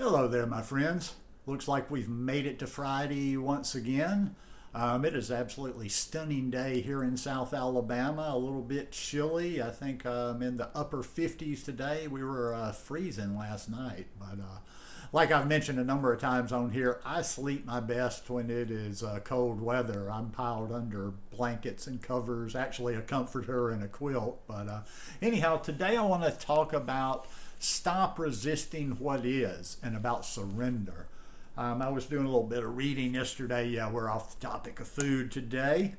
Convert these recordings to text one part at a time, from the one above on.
Hello there, my friends. Looks like we've made it to Friday once again. It is absolutely stunning day here in South Alabama. A little bit chilly. I think I'm in the upper 50s today. We were freezing last night, but like I've mentioned a number of times on here, I sleep my best when it is cold weather. I'm piled under blankets and covers, actually a comforter and a quilt. But anyhow, today I want to talk about stop resisting what is and about surrender. I was doing a little bit of reading yesterday. Yeah, we're off the topic of food today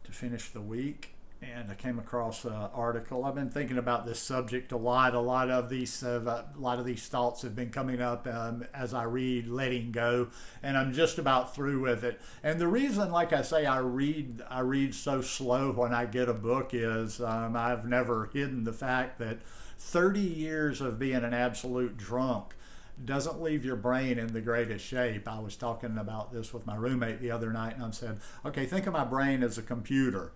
to finish the week. And I came across an article. I've been thinking about this subject a lot. A lot of these thoughts have been coming up as I read Letting Go, and I'm just about through with it. And the reason, like I say, I read so slow when I get a book is I've never hidden the fact that 30 years of being an absolute drunk doesn't leave your brain in the greatest shape. I was talking about this with my roommate the other night, and I said, okay, think of my brain as a computer.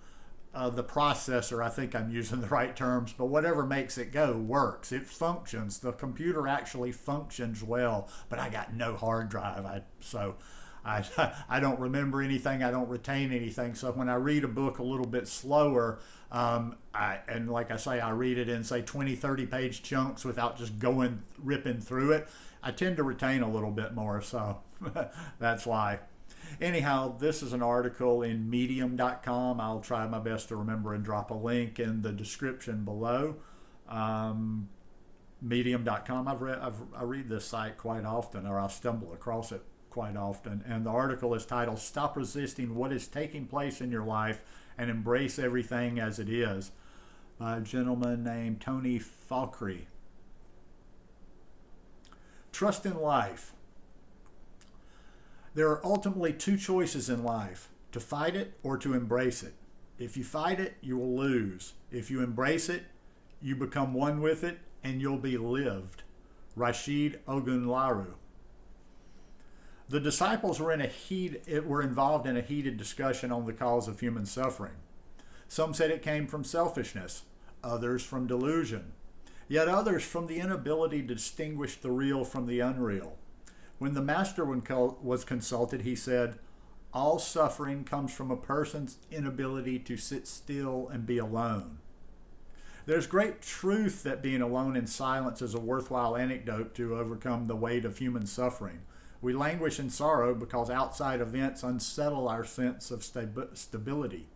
The processor, I think I'm using the right terms, but whatever makes it go works. It functions. The computer actually functions well, but I got no hard drive. I don't remember anything. I don't retain anything. So when I read a book a little bit slower, and like I say, I read it in, say, 20, 30 page chunks without just ripping through it, I tend to retain a little bit more. So that's why. Anyhow, this is an article in medium.com. I'll try my best to remember and drop a link in the description below. Medium.com, I read this site quite often, or I stumble across it quite often. And the article is titled, Stop Resisting What is Taking Place in Your Life and Embrace Everything as It Is, by a gentleman named Tony Falkry. Trust in life. There are ultimately two choices in life, to fight it or to embrace it. If you fight it, you will lose. If you embrace it, you become one with it and you'll be lived. Rashid Ogunlaru. The disciples were involved in a heated discussion on the cause of human suffering. Some said it came from selfishness, others from delusion, yet others from the inability to distinguish the real from the unreal. When the master was consulted, he said, all suffering comes from a person's inability to sit still and be alone. There's great truth that being alone in silence is a worthwhile antidote to overcome the weight of human suffering. We languish in sorrow because outside events unsettle our sense of stability.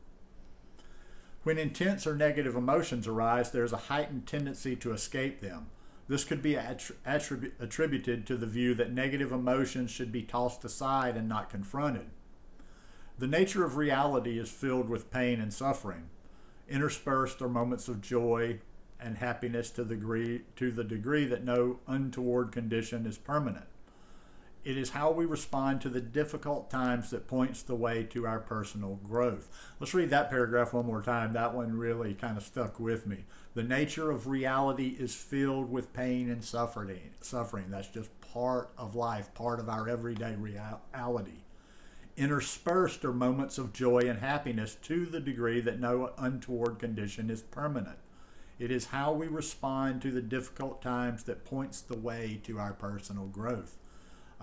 When intense or negative emotions arise, there's a heightened tendency to escape them. This could be attributed to the view that negative emotions should be tossed aside and not confronted. The nature of reality is filled with pain and suffering. Interspersed are moments of joy and happiness to the degree that no untoward condition is permanent. It is how we respond to the difficult times that points the way to our personal growth. Let's read that paragraph one more time. That one really kind of stuck with me. The nature of reality is filled with pain and suffering. That's just part of life, part of our everyday reality. Interspersed are moments of joy and happiness to the degree that no untoward condition is permanent. It is how we respond to the difficult times that points the way to our personal growth.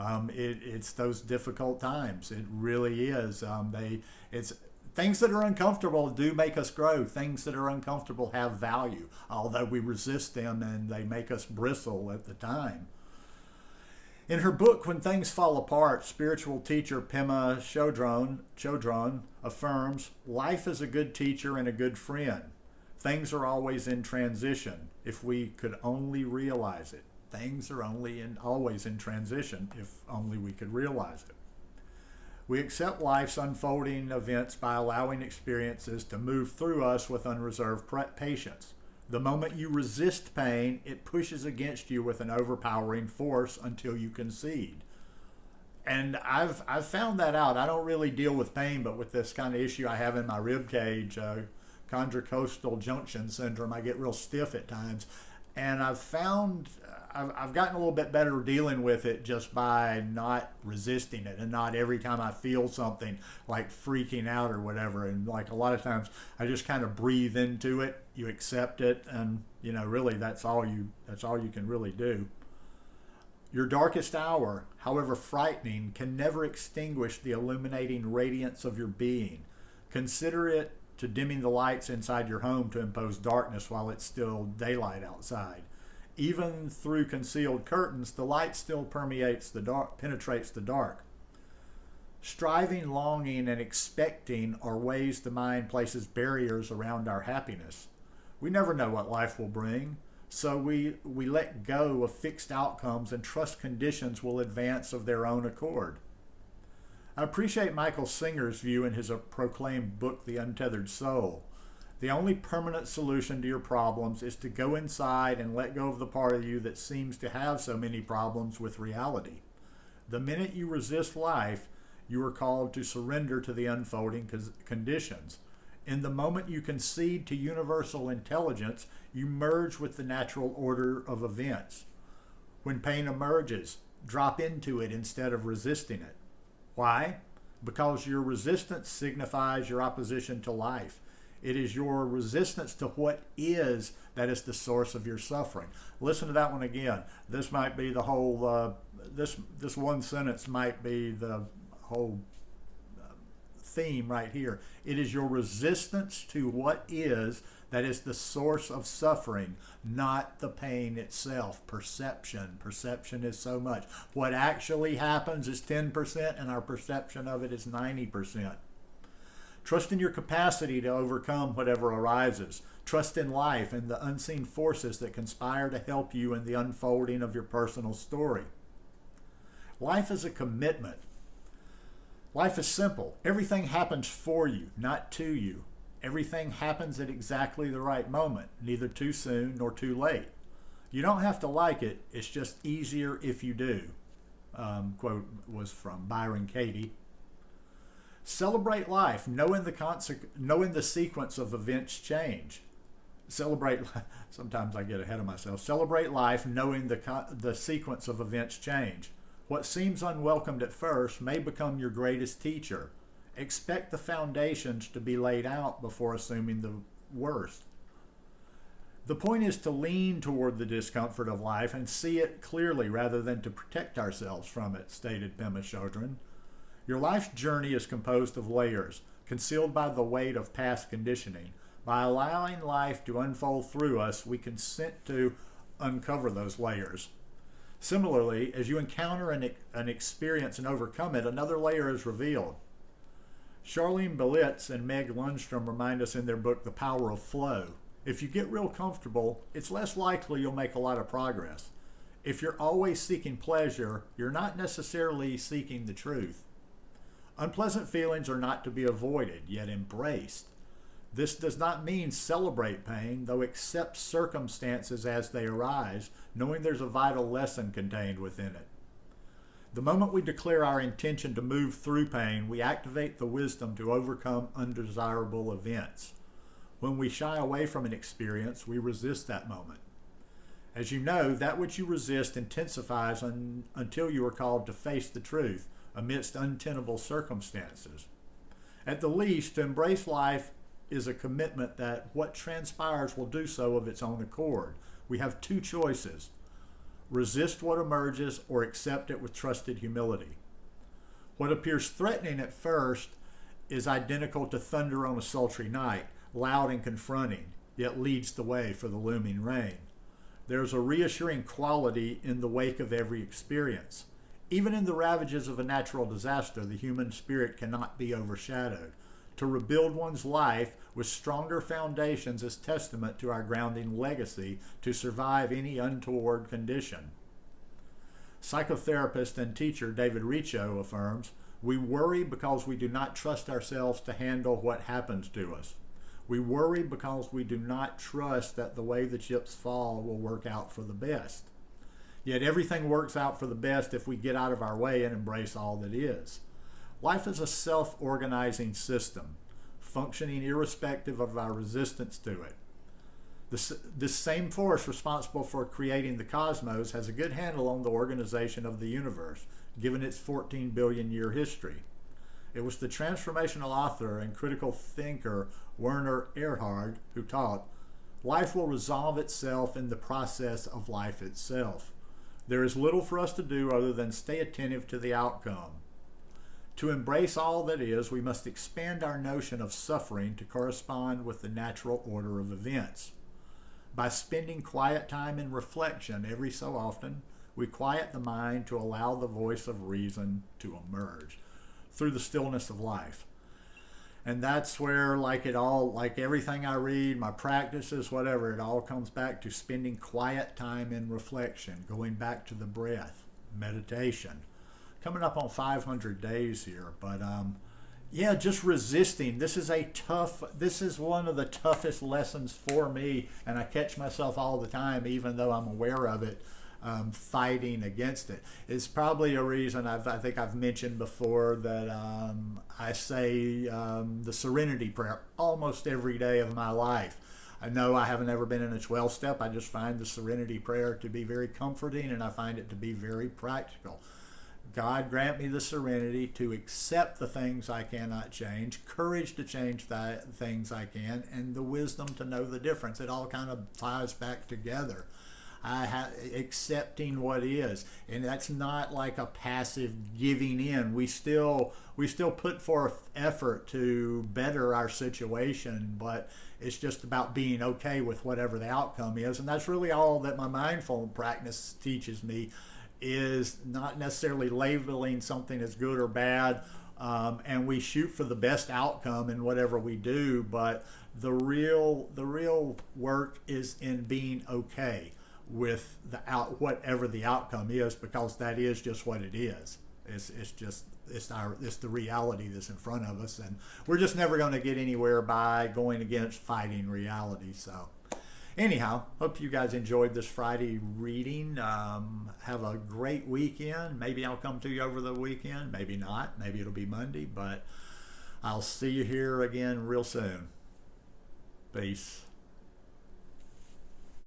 It's those difficult times. It really is. It's things that are uncomfortable do make us grow. Things that are uncomfortable have value, although we resist them and they make us bristle at the time. In her book, When Things Fall Apart, spiritual teacher Pema Chodron affirms, life is a good teacher and a good friend. Things are always in transition, if we could only realize it. Things are always in transition, if only we could realize it. We accept life's unfolding events by allowing experiences to move through us with unreserved patience. The moment you resist pain, it pushes against you with an overpowering force until you concede. And I've found that out. I don't really deal with pain, but with this kind of issue I have in my rib cage, chondrocostal junction syndrome, I get real stiff at times. And I've gotten a little bit better dealing with it just by not resisting it, and not every time I feel something like freaking out or whatever. And like a lot of times I just kind of breathe into it, you accept it, and really that's all you can really do. Your darkest hour, however frightening, can never extinguish the illuminating radiance of your being. Consider it to dimming the lights inside your home to impose darkness while it's still daylight outside. Even through concealed curtains, the light still penetrates the dark. Striving, longing, and expecting are ways the mind places barriers around our happiness. We never know what life will bring, so we let go of fixed outcomes and trust conditions will advance of their own accord. I appreciate Michael Singer's view in his proclaimed book, The Untethered Soul. The only permanent solution to your problems is to go inside and let go of the part of you that seems to have so many problems with reality. The minute you resist life, you are called to surrender to the unfolding conditions. In the moment you concede to universal intelligence, you merge with the natural order of events. When pain emerges, drop into it instead of resisting it. Why? Because your resistance signifies your opposition to life. It is your resistance to what is that is the source of your suffering. Listen to that one again. This might be the whole, this one sentence might be the whole theme right here. It is your resistance to what is that is the source of suffering, not the pain itself. Perception. Perception is so much. What actually happens is 10%, and our perception of it is 90%. Trust in your capacity to overcome whatever arises. Trust in life and the unseen forces that conspire to help you in the unfolding of your personal story. Life is a commitment. Life is simple. Everything happens for you, not to you. Everything happens at exactly the right moment, neither too soon nor too late. You don't have to like it, it's just easier if you do. Quote was from Byron Katie. Celebrate life, knowing the sequence of events change. Sometimes I get ahead of myself. Celebrate life, knowing the sequence of events change. What seems unwelcomed at first may become your greatest teacher. Expect the foundations to be laid out before assuming the worst. The point is to lean toward the discomfort of life and see it clearly rather than to protect ourselves from it, stated Pema Chodron. Your life's journey is composed of layers, concealed by the weight of past conditioning. By allowing life to unfold through us, we consent to uncover those layers. Similarly, as you encounter an experience and overcome it, another layer is revealed. Charlene Belitz and Meg Lundstrom remind us in their book, The Power of Flow. If you get real comfortable, it's less likely you'll make a lot of progress. If you're always seeking pleasure, you're not necessarily seeking the truth. Unpleasant feelings are not to be avoided, yet embraced. This does not mean celebrate pain, though accept circumstances as they arise, knowing there's a vital lesson contained within it. The moment we declare our intention to move through pain, we activate the wisdom to overcome undesirable events. When we shy away from an experience, we resist that moment. As you know, that which you resist intensifies until you are called to face the truth amidst untenable circumstances. At the least, to embrace life is a commitment that what transpires will do so of its own accord. We have two choices: resist what emerges or accept it with trusted humility. What appears threatening at first is identical to thunder on a sultry night, loud and confronting, yet leads the way for the looming rain. There's a reassuring quality in the wake of every experience. Even in the ravages of a natural disaster, the human spirit cannot be overshadowed. To rebuild one's life with stronger foundations is testament to our grounding legacy to survive any untoward condition. Psychotherapist and teacher David Riccio affirms, "We worry because we do not trust ourselves to handle what happens to us. We worry because we do not trust that the way the chips fall will work out for the best. Yet everything works out for the best if we get out of our way and embrace all that is." Life is a self-organizing system, functioning irrespective of our resistance to it. This same force responsible for creating the cosmos has a good handle on the organization of the universe, given its 14 billion year history. It was the transformational author and critical thinker Werner Erhard who taught, "Life will resolve itself in the process of life itself." There is little for us to do other than stay attentive to the outcome. To embrace all that is, we must expand our notion of suffering to correspond with the natural order of events. By spending quiet time in reflection every so often, we quiet the mind to allow the voice of reason to emerge through the stillness of life. And that's where, like everything I read, my practices, whatever, it all comes back to spending quiet time in reflection, going back to the breath, meditation. Coming up on 500 days here, but yeah, just resisting. This is one of the toughest lessons for me, and I catch myself all the time, even though I'm aware of it, fighting against it. It's probably a reason I think I've mentioned before that I say the Serenity Prayer almost every day of my life. I know I haven't ever been in a 12-step. I just find the Serenity Prayer to be very comforting, and I find it to be very practical. God grant me the serenity to accept the things I cannot change, courage to change the things I can, and the wisdom to know the difference. It all kind of ties back together. Accepting what is, and that's not like a passive giving in. We still put forth effort to better our situation, but it's just about being okay with whatever the outcome is, and that's really all that my mindful practice teaches me. Is not necessarily labeling something as good or bad, and we shoot for the best outcome in whatever we do, but the real work is in being okay with whatever the outcome is, because that is just what it is. It's the reality that's in front of us, and we're just never going to get anywhere by going against fighting reality. So anyhow, hope you guys enjoyed this Friday reading. Have a great weekend. Maybe I'll come to you over the weekend. Maybe not. Maybe it'll be Monday. But I'll see you here again real soon. Peace.